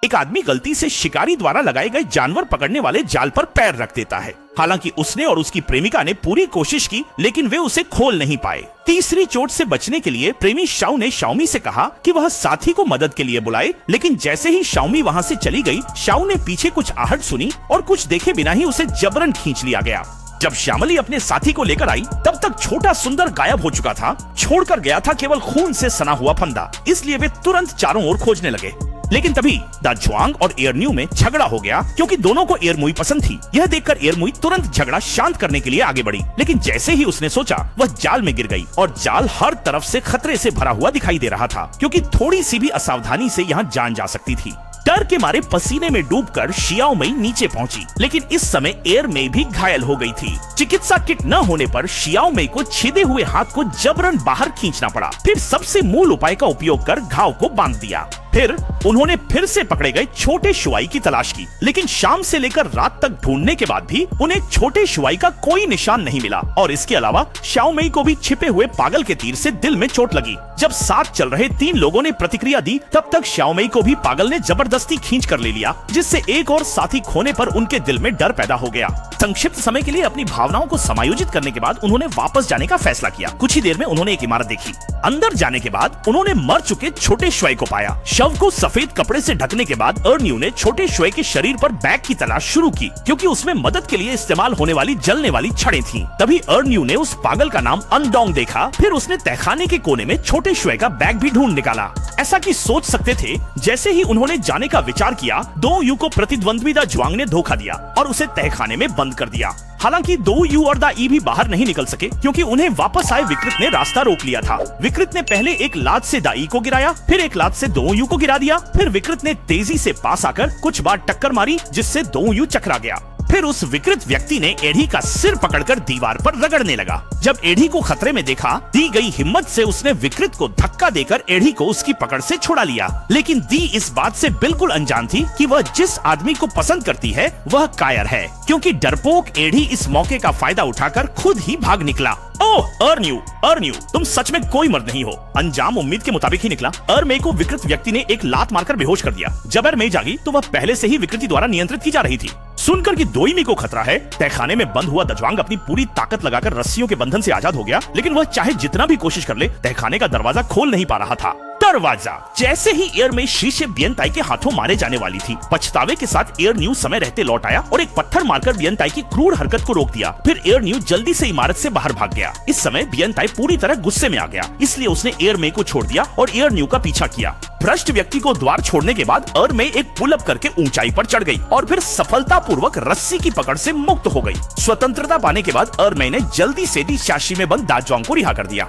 एक आदमी गलती से शिकारी द्वारा लगाए गए जानवर पकड़ने वाले जाल पर पैर रख देता है। हालांकि उसने और उसकी प्रेमिका ने पूरी कोशिश की, लेकिन वे उसे खोल नहीं पाए। तीसरी चोट से बचने के लिए प्रेमी शाओ ने शाओमी से कहा कि वह साथी को मदद के लिए बुलाए, लेकिन जैसे ही शाओमी वहां से चली गई, शाओ ने पीछे कुछ आहट सुनी और कुछ देखे बिना ही उसे जबरन खींच लिया गया। जब श्यामली अपने साथी को लेकर आई, तब तक छोटा सुंदर गायब हो चुका था, छोड़कर गया था केवल खून से सना हुआ फंदा। इसलिए वे तुरंत चारों ओर खोजने लगे। लेकिन तभी दा जुआंग और एयरन्यू में झगड़ा हो गया, क्योंकि दोनों को एयरमुई पसंद थी। यह देखकर एयरमुई तुरंत झगड़ा शांत करने के लिए आगे बढ़ी, लेकिन जैसे ही उसने सोचा, वह जाल में गिर गई और जाल हर तरफ से खतरे से भरा हुआ दिखाई दे रहा था, क्योंकि थोड़ी सी भी असावधानी से यहाँ जान जा सकती थी। डर के मारे पसीने में डूबकर शियाओ मई नीचे पहुंची, लेकिन इस समय एयर मई भी घायल हो गई थी। चिकित्सा किट न होने पर शियाओ मई को छिदे हुए हाथ को जबरन बाहर खींचना पड़ा। फिर सबसे मूल उपाय का उपयोग कर घाव को बांध दिया। फिर उन्होंने फिर से पकड़े गए छोटे शुआई की तलाश की, लेकिन शाम से लेकर रात तक ढूंढने के बाद भी उन्हें छोटे शुआई का कोई निशान नहीं मिला। और इसके अलावा शाओ मई को भी छिपे हुए पागल के तीर से दिल में चोट लगी। जब साथ चल रहे 3 लोगों ने प्रतिक्रिया दी, तब तक शाओ मई को भी पागल ने जबरदस्ती खींच कर ले लिया, जिससे एक और साथी खोने पर उनके दिल में डर पैदा हो गया। संक्षिप्त समय के लिए अपनी भावनाओं को समायोजित करने के बाद उन्होंने वापस जाने का फैसला किया। कुछ ही देर में उन्होंने एक इमारत देखी। अंदर जाने के बाद उन्होंने मर चुके छोटे शुआई को पाया। शव को सफेद कपड़े से ढकने के बाद एयरन्यू ने छोटे शुआई के शरीर पर बैग की तलाश शुरू की, क्योंकि उसमें मदद के लिए इस्तेमाल होने वाली जलने वाली छड़ें थीं। तभी एयरन्यू ने उस पागल का नाम अंडोंग देखा। फिर उसने तहखाने के कोने में छोटे शुआई का बैग भी ढूंढ निकाला। ऐसा कि सोच सकते थे, जैसे ही उन्होंने जाने का विचार किया, दो यू को प्रतिद्वंद्वी दा जुआंग ने धोखा दिया और उसे तहखाने में बंद कर दिया। हालांकि दो यू और दा ई भी बाहर नहीं निकल सके, क्योंकि उन्हें वापस आए विकृत ने रास्ता रोक लिया था। विकृत ने पहले एक लात से दा ई को गिराया, फिर एक लात से दो यू को गिरा दिया। फिर विकृत ने तेजी से पास आकर कुछ बार टक्कर मारी, जिससे दो यू चकरा गया। फिर उस विकृत व्यक्ति ने एडी का सिर पकड़कर दीवार पर रगड़ने लगा। जब एडी को खतरे में देखा, दी गई हिम्मत से उसने विकृत को धक्का देकर एडी को उसकी पकड़ से छुड़ा लिया। लेकिन दी इस बात से बिल्कुल अनजान थी कि वह जिस आदमी को पसंद करती है वह कायर है, क्योंकि डरपोक एडी इस मौके का फायदा उठाकर खुद ही भाग निकला। ओह एयरन्यू, तुम सच में कोई मर्द नहीं हो। अंजाम उम्मीद के मुताबिक ही निकला। एयरमई को विकृत व्यक्ति ने एक लात मारकर बेहोश कर दिया। जब एयरमई जागी तो वह पहले से ही विकृति द्वारा नियंत्रित की जा रही थी। सुनकर कि दोईमी को खतरा है, तहखाने में बंद हुआ दजुआंग अपनी पूरी ताकत लगाकर रस्सियों के बंधन से आजाद हो गया, लेकिन वह चाहे जितना भी कोशिश कर ले, तहखाने का दरवाजा खोल नहीं पा रहा था। दरवाजा जैसे ही एयरमई शीशे बियनताई के हाथों मारे जाने वाली थी, पछतावे के साथ एयरन्यू समय रहते लौट आया और एक पत्थर मारकर बियनताई की क्रूर हरकत को रोक दिया। फिर एयरन्यू जल्दी से इमारत से बाहर भाग गया। इस समय बियनताई पूरी तरह गुस्से में आ गया, इसलिए उसने एयरमई को छोड़ दिया और एयरन्यू का पीछा किया। भ्रष्ट व्यक्ति को द्वार छोड़ने के बाद एयरमई एक पुल अप करके ऊंचाई पर चढ़ गई और फिर सफलतापूर्वक रस्सी की पकड़ से मुक्त हो गई। स्वतंत्रता पाने के बाद एयरमई ने जल्दी से दी शाशी में बंद दाजुआंग को रिहा कर दिया।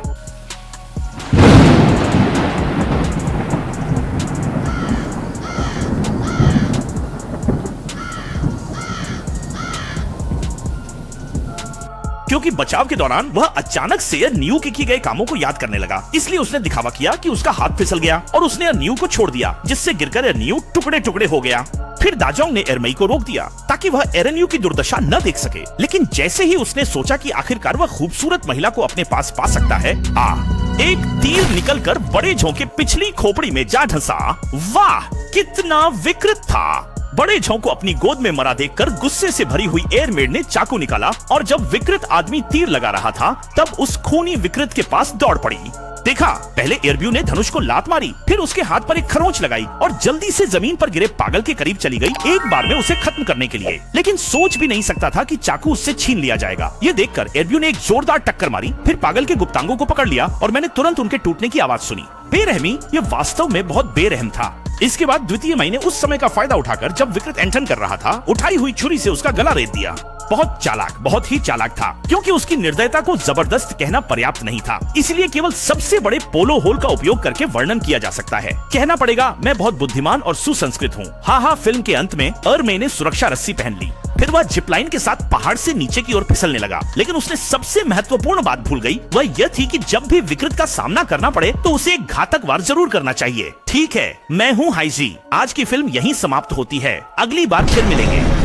क्योंकि बचाव के दौरान वह अचानक से न्यू के किए गए कामों को याद करने लगा, इसलिए उसने दिखावा किया कि उसका हाथ फिसल गया और उसने न्यू को छोड़ दिया, जिससे गिरकर न्यू टुकड़े टुकड़े हो गया। फिर दाजुआंग ने एयरमई को रोक दिया ताकि वह एयरन्यू की दुर्दशा न देख सके, लेकिन जैसे ही उसने सोचा कि आखिरकार वह खूबसूरत महिला को अपने पास पा सकता है, एक तीर निकलकर बड़े झोंके पिछली खोपड़ी में जा धंसा। वाह, कितना विकृत था। बड़े झोंक को अपनी गोद में मरा देखकर गुस्से से भरी हुई एयरमेड ने चाकू निकाला और जब विकृत आदमी तीर लगा रहा था, तब उस खूनी विकृत के पास दौड़ पड़ी। देखा, पहले एयरब्यू ने धनुष को लात मारी, फिर उसके हाथ पर एक खरोंच लगाई और जल्दी से जमीन पर गिरे पागल के करीब चली गई, एक बार में उसे खत्म करने के लिए। लेकिन सोच भी नहीं सकता था कि चाकू उससे छीन लिया जाएगा। ये देखकर एयरब्यू ने एक जोरदार टक्कर मारी, फिर पागल के गुप्तांगों को पकड़ लिया और मैंने तुरंत उनके टूटने की आवाज सुनी। बेरहमी, ये वास्तव में बहुत बेरहम था। इसके बाद द्वितीय मई ने उस समय का फायदा उठाकर जब विकृत एंटन कर रहा था, उठाई हुई छुरी से उसका गला रेत दिया। बहुत ही चालाक था, क्योंकि उसकी निर्दयता को जबरदस्त कहना पर्याप्त नहीं था, इसलिए केवल सबसे बड़े पोलो होल का उपयोग करके वर्णन किया जा सकता है। कहना पड़ेगा, मैं बहुत बुद्धिमान और सुसंस्कृत हूँ। हाँ, फिल्म के अंत में एयरमई ने सुरक्षा रस्सी पहन ली। फिर वह जिपलाइन के साथ पहाड़ से नीचे की ओर फिसलने लगा, लेकिन उसने सबसे महत्वपूर्ण बात भूल गई। वह यह थी कि जब भी विकृत का सामना करना पड़े तो उसे एक घातक वार जरूर करना चाहिए। ठीक है, मैं हूँ हाइजी। आज की फिल्म यहीं समाप्त होती है। अगली बार फिर मिलेंगे।